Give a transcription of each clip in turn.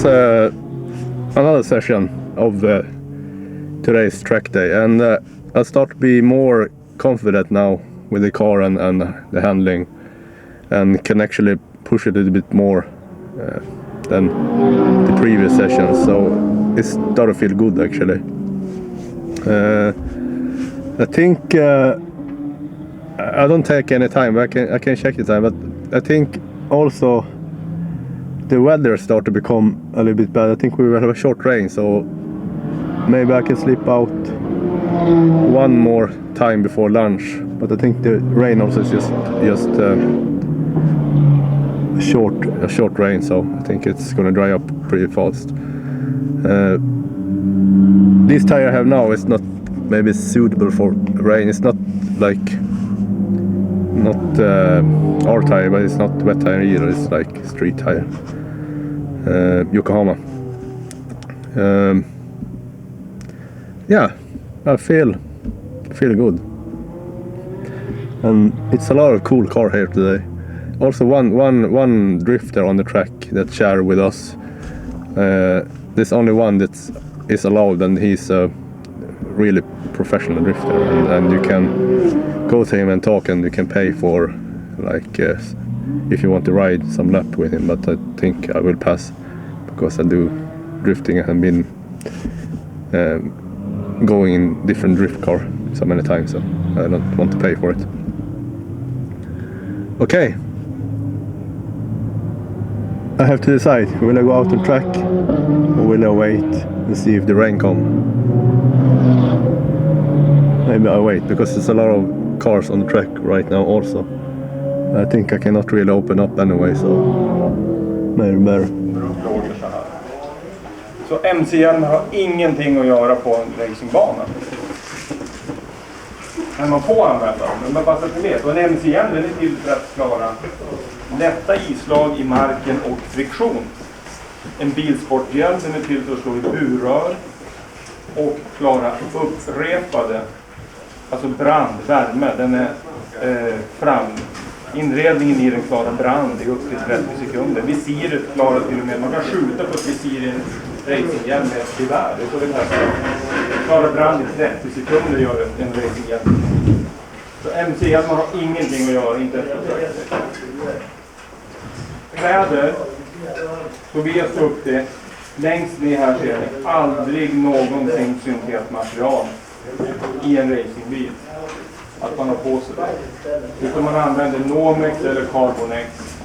was another session of today's track day, and I start to be more confident now with the car and the handling, and can actually push it a little bit more than the previous sessions, so it started to feel good actually. I think I don't take any time, I can check the time, but I think also the weather started to become a little bit bad. I think we will have a short rain, so maybe I can slip out one more time before lunch, but I think the rain also is just a short rain, so I think it's gonna dry up pretty fast. This tire I have now is not maybe suitable for rain. It's not like our tire, but it's not wet tire either. It's like street tire, Yokohama. Yeah, I feel good, and it's a lot of cool car here today. Also one drifter on the track that share with us. There's only one that is allowed, and he's a really professional drifter, and you can go to him and talk, and you can pay for like if you want to ride some lap with him. But I think I will pass, because I do drifting and been going in different drift car so many times, so I don't want to pay for it. Okay, I have to decide, will I go out on track or will I wait and see if the rain comes? Maybe I wait, because there's a lot of cars on the track right now also. I think I cannot really open up anyway, so maybe better. Så MCL har ingenting att göra på en racingbana. Men man får använda dem, men man passar till det. Och en MCL den är till för att klara lätta islag i marken och friktion. En bilsporthjälm den är till för att slå i burrör och klara upprepade, alltså brand, värme. Den är inredningen i den klarar brand i upp till 30 sekunder. Visiret klarar till och med, man kan skjuta på ett visir i en racinghjälm med ett gevär. Det är så det här. Klarar brand i 30 sekunder gör en racinghjälm. Så MC-hjälmar har ingenting att göra, inte efter kläder, så vi har upp det. Längst ner här ser ni aldrig någonting syntetmaterial i en racingbil. Att man har på sig det. Utan man använder Nomex eller Carbonex.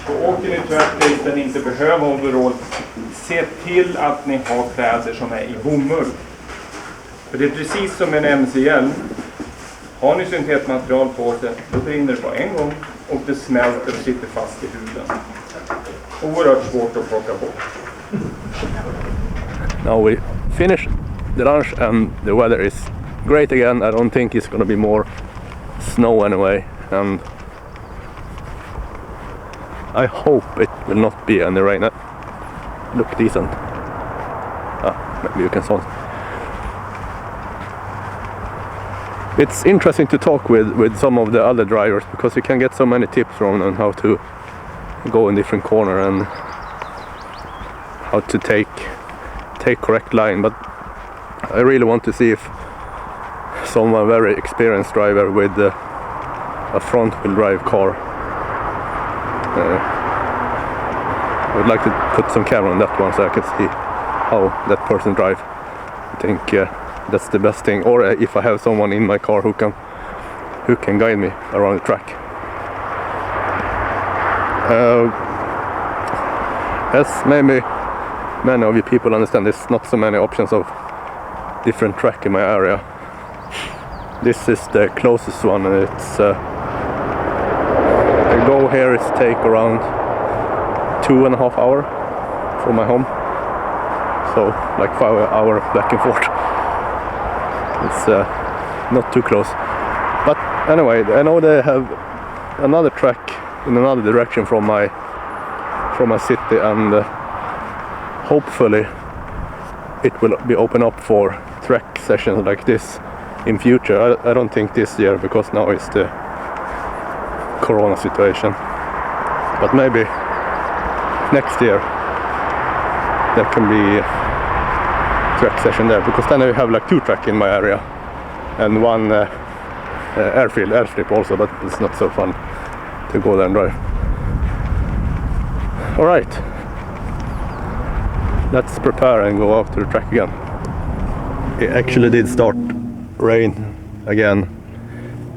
Och åker ni tvärtom där ni inte behöver overall, se till att ni har kläder som är i bomull. För det är precis som en MCL. Har ni syntetmaterial på sig, då brinner det på en gång och det smälter och sitter fast i huden. Oerhört svårt att plocka bort. Now we finished the lunch and the weather is great again. I don't think it's gonna be more snow anyway, and I hope it will not be any rain. Look decent. Maybe you can saw. It's interesting to talk with some of the other drivers, because you can get so many tips from them on how to go in different corner and how to take correct line. But I really want to see if someone very experienced driver with a front wheel drive car. I would like to put some camera on that one so I can see how that person drive. I think that's the best thing. Or if I have someone in my car who can guide me around the track. As maybe many of you people understand, there's not so many options of different track in my area. This is the closest one, and it's the go here is take around 2.5 hours from my home, so like 5 hours back and forth. It's not too close, but anyway, I know they have another track in another direction from my city, and hopefully it will be open up for track sessions like this in future. I don't think this year, because now it's the corona situation, but maybe next year. there can be track session there, because then I have like 2 track in my area and 1 airstrip also, but it's not so fun to go there and drive. Alright, let's prepare and go out to the track again. It actually did start rain again,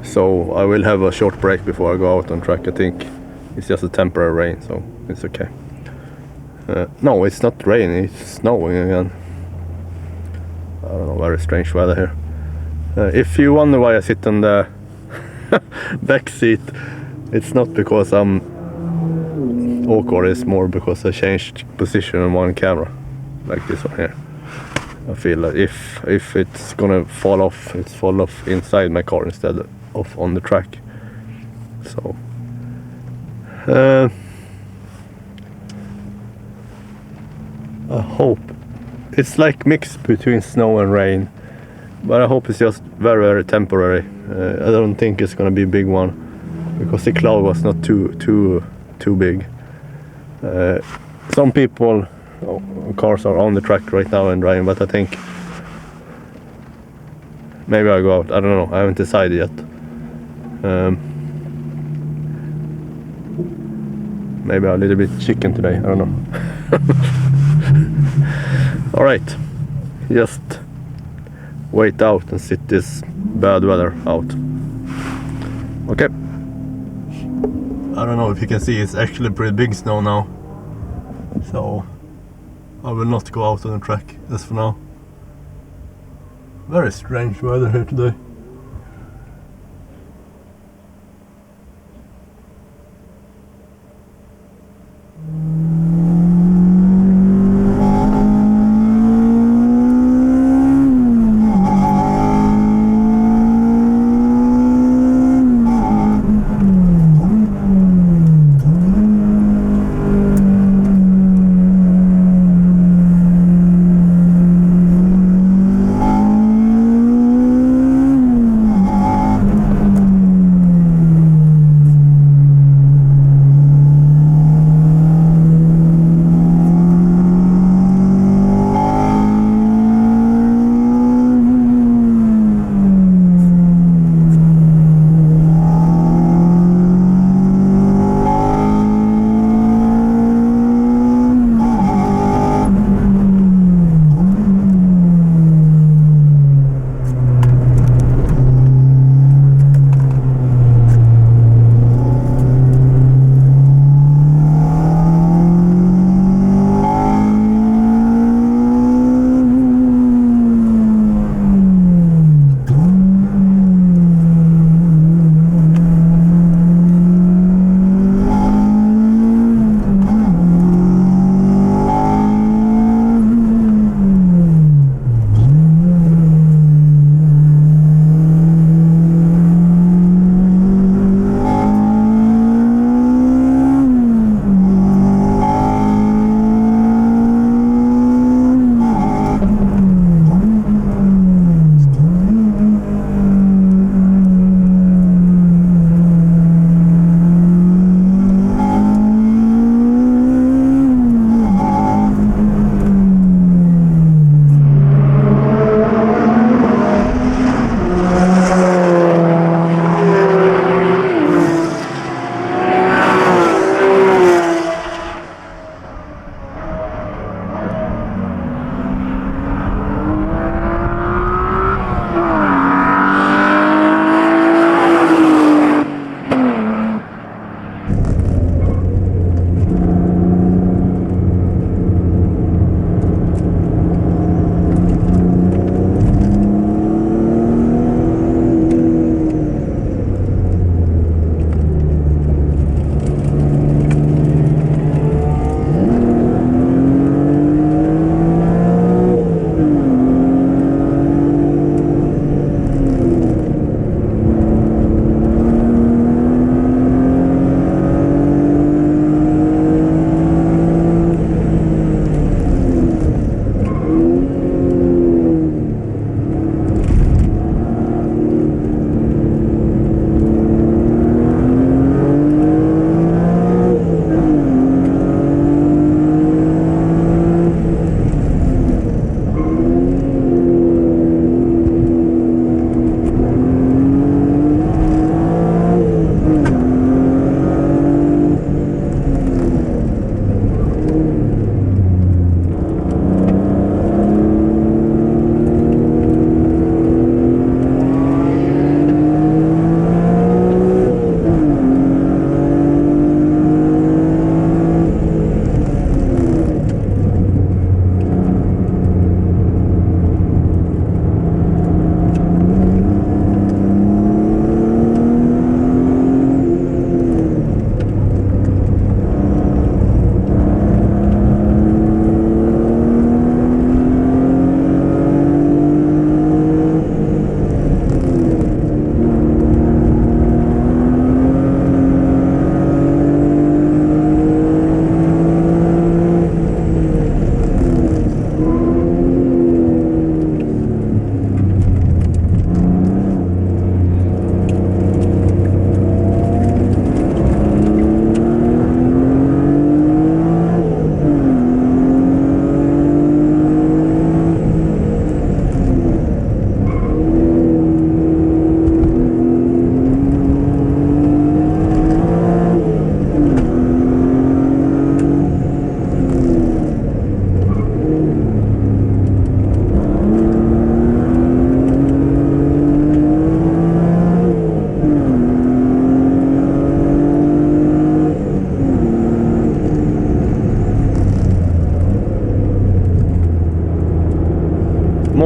so I will have a short break before I go out on track. I think it's just a temporary rain, so it's okay. No, it's not raining, it's snowing again. I don't know, very strange weather here. If you wonder why I sit on the back seat, it's not because I'm awkward, it's more because I changed position on one camera, like this one here. I feel like if it's gonna fall off, it's fall off inside my car instead of on the track. So I hope it's like mixed between snow and rain, but I hope it's just very, very temporary. I don't think it's gonna be a big one, because the cloud was not too big. Some people, cars are on the track right now and driving, but I think maybe I'll go out. I don't know, I haven't decided yet. Maybe I'm a little bit chicken today, I don't know. Alright, just wait out and sit this bad weather out. Okay. I don't know if you can see, it's actually pretty big snow now. So I will not go out on the track as for now. Very strange weather here today.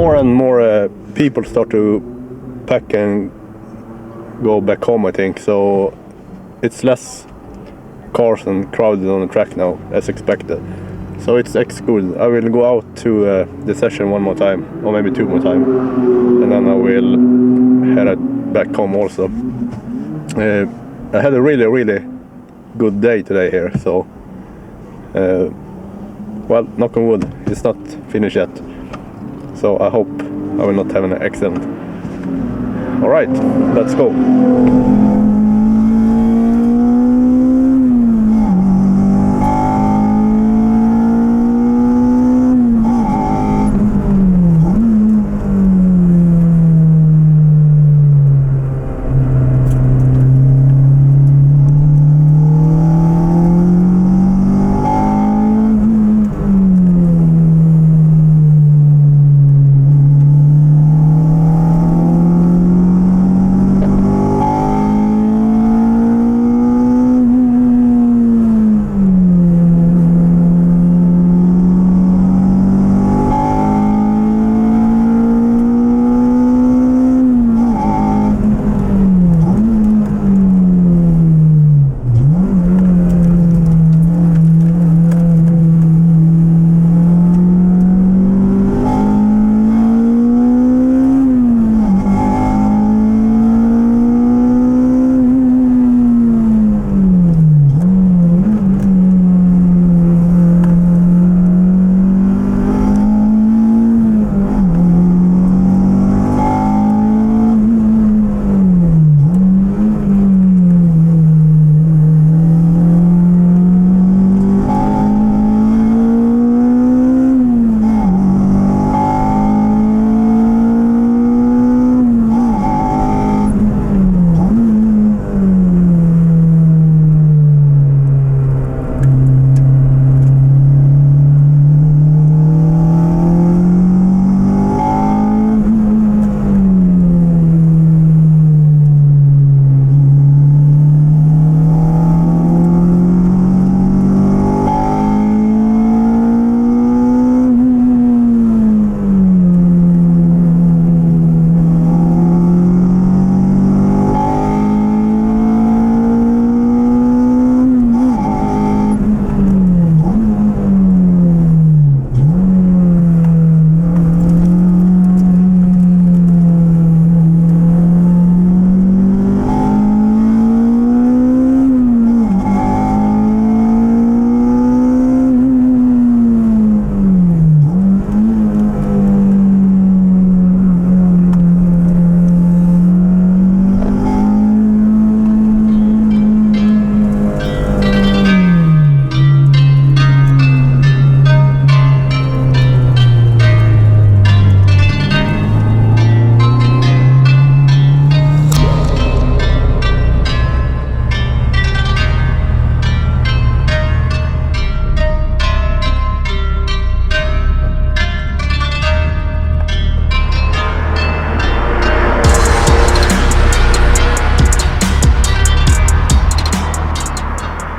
more and more people start to pack and go back home, I think. So it's less cars and crowded on the track now, as expected. So it's good. I will go out to the session one more time, or maybe 2 more times, and then I will head back home also. I had a really good day today here, so well, knock on wood, it's not finished yet. So I hope I will not have an accident. Alright, let's go.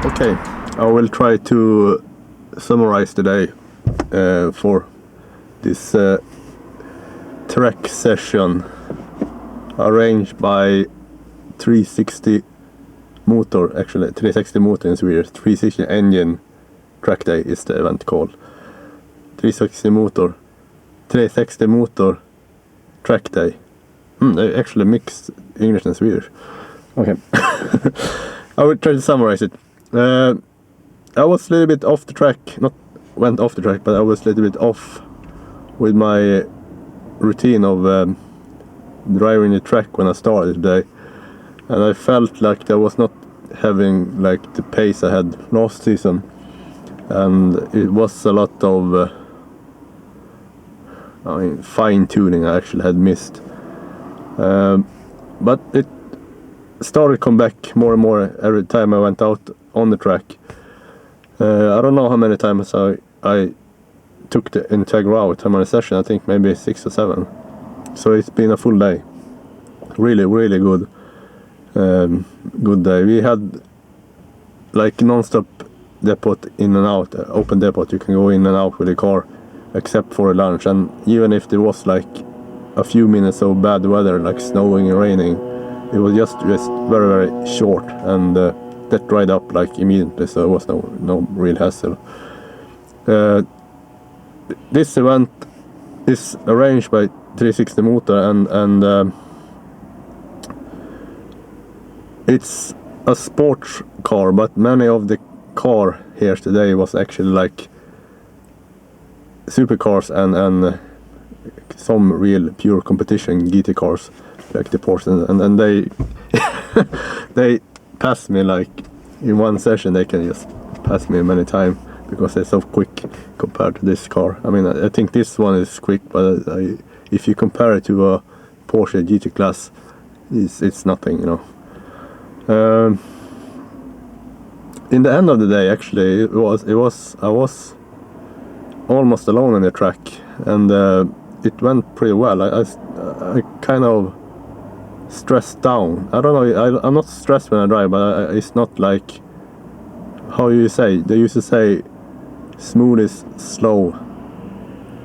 Okay, I will try to summarize today for this track session arranged by 360 motor, actually 360 motor in Swedish, 360 engine track day is the event called. 360 motor track day. They actually mixed English and Swedish. Okay. I will try to summarize it. I was a little bit off the track, not went off the track, but I was a little bit off with my routine of driving the track when I started today, and I felt like I was not having like the pace I had last season, and it was a lot of fine tuning I actually had missed, but it started to come back more and more every time I went out on the track. I don't know how many times I took the Integra out, how many sessions, I think maybe 6 or 7. So it's been a full day. Really, really good. Good day. We had like non-stop depot in and out, open depot. You can go in and out with the car except for lunch. And even if there was like a few minutes of bad weather, like snowing and raining, it was just very, very short, and that dried up like immediately, so it was no real hassle. This event is arranged by 360 Motor, and it's a sports car, but many of the car here today was actually like supercars and some real pure competition GT cars, like the Porsche, and they they pass me like in one session. They can just pass me many times because they're so quick compared to this car. I mean, I think this one is quick, but if you compare it to a Porsche GT class, it's nothing, you know. In the end of the day, actually, I was almost alone on the track, and it went pretty well. I kind of stressed down. I don't know. I'm not stressed when I drive, but it's not like, how you say? They used to say, smooth is slow,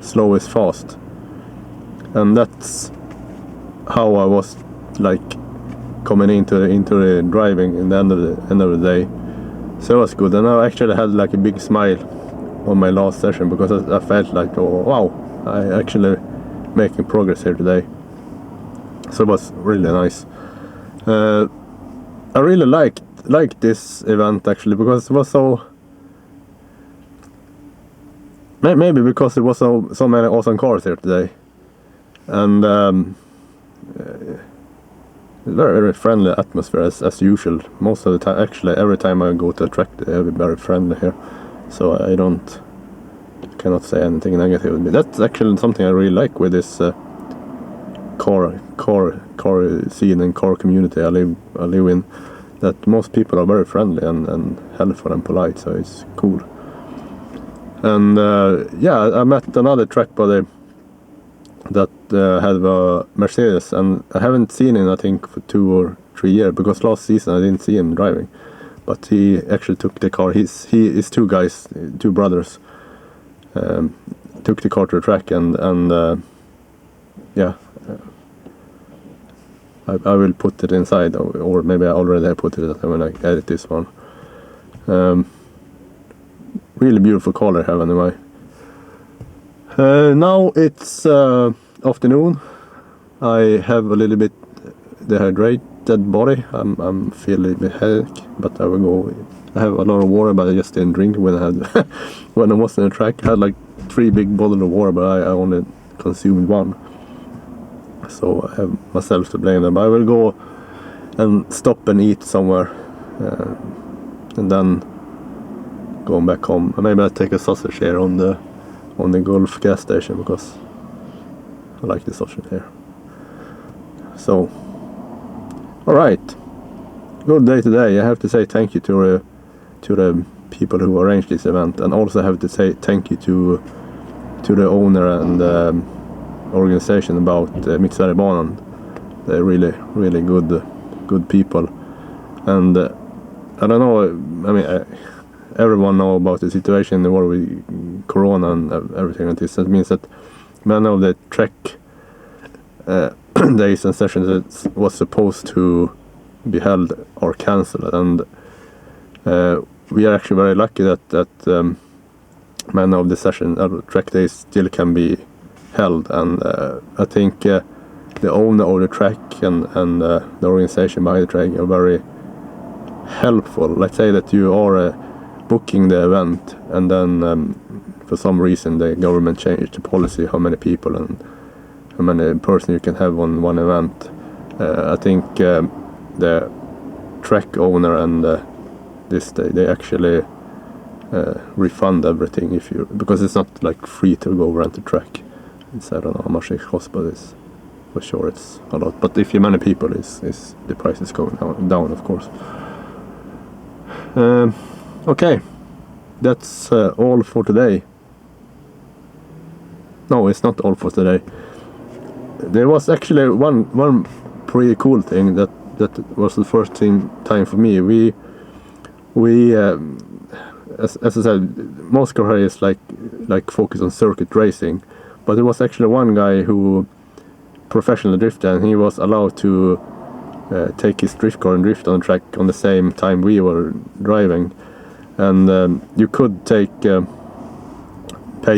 slow is fast, and that's how I was like coming into the driving in the end of the day. So it was good, and I actually had like a big smile on my last session because I felt like, oh wow, I actually making progress here today. So it was really nice. I really liked this event actually, because it was so, maybe because it was so many awesome cars here today, and very, very friendly atmosphere as usual. Most of the time, actually every time I go to a track, they're very friendly here, so I cannot say anything negative. That's actually something I really like with this car scene and car community I live in, that most people are very friendly and helpful and polite, so it's cool. And yeah, I met another track buddy that had a Mercedes, and I haven't seen him I think for 2 or 3 years, because last season I didn't see him driving, but he actually took the car. He is two brothers, took the car to the track, and yeah, I will put it inside, or maybe I already have put it when I edit this one. Really beautiful color here anyway. Now it's afternoon. I have a little bit dehydrated body. I'm feeling a bit headache, but I will go. I have a lot of water, but I just didn't drink when I was on the track. I had like 3 big bottles of water, but I only consumed 1. So I have myself to blame there. But I will go and stop and eat somewhere, and then going back home. Maybe I'll take a sausage here on the Gulf gas station, because I like the sausage here. So, alright, good day today. I have to say thank you to the people who arranged this event, and also have to say thank you to the owner and organization about Mittsverigebanan. They're really, really good people, and I don't know, I mean, everyone know about the situation in the world with Corona and everything like this. That means that many of the track days and sessions that was supposed to be held are cancelled, and we are actually very lucky that many of the track days still can be held, and I think the owner of the track and the organization behind the track are very helpful. Let's say that you are booking the event, and then for some reason the government changed the policy how many people and how many person you can have on one event. I think the track owner and they actually refund everything because it's not like free to go rent the track. It's, I don't know how much it costs, but it's for sure it's a lot. But if you're many people, is the price is going down, of course. Okay, that's all for today. No, it's not all for today. There was actually one pretty cool thing that was the first time for me. We as I said, most car is like like focus on circuit racing. But there was actually one guy who professional drifter, and he was allowed to take his drift car and drift on the track on the same time we were driving. And you could pay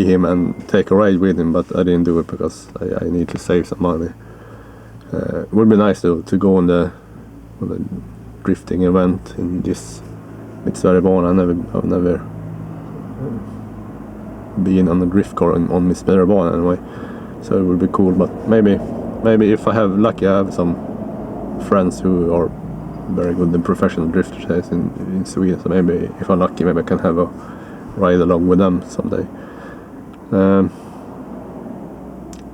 him and take a ride with him, but I didn't do it because I need to save some money. It would be nice to go on the drifting event in this Mittsverigebanan. I've never been on a drift car on Mittsverigebanan anyway, so it would be cool. But maybe if I have lucky, I have some friends who are very good in professional drifters in Sweden, so maybe if I'm lucky, maybe I can have a ride along with them someday.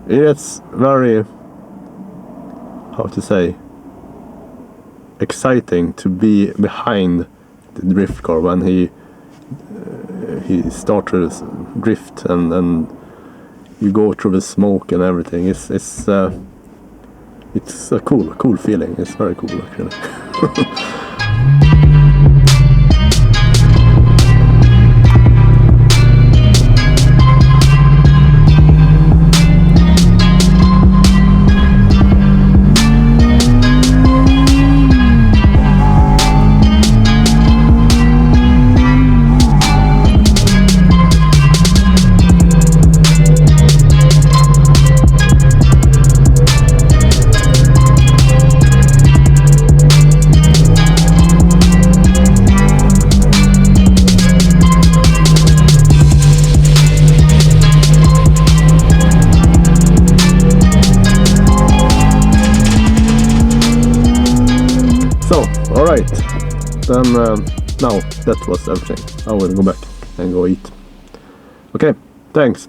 It's very, how to say, exciting to be behind the drift car when he starts to drift and you go through the smoke and everything. It's a cool feeling. It's very cool actually. So, alright, then now that was everything. I will go back and go eat. Okay, thanks.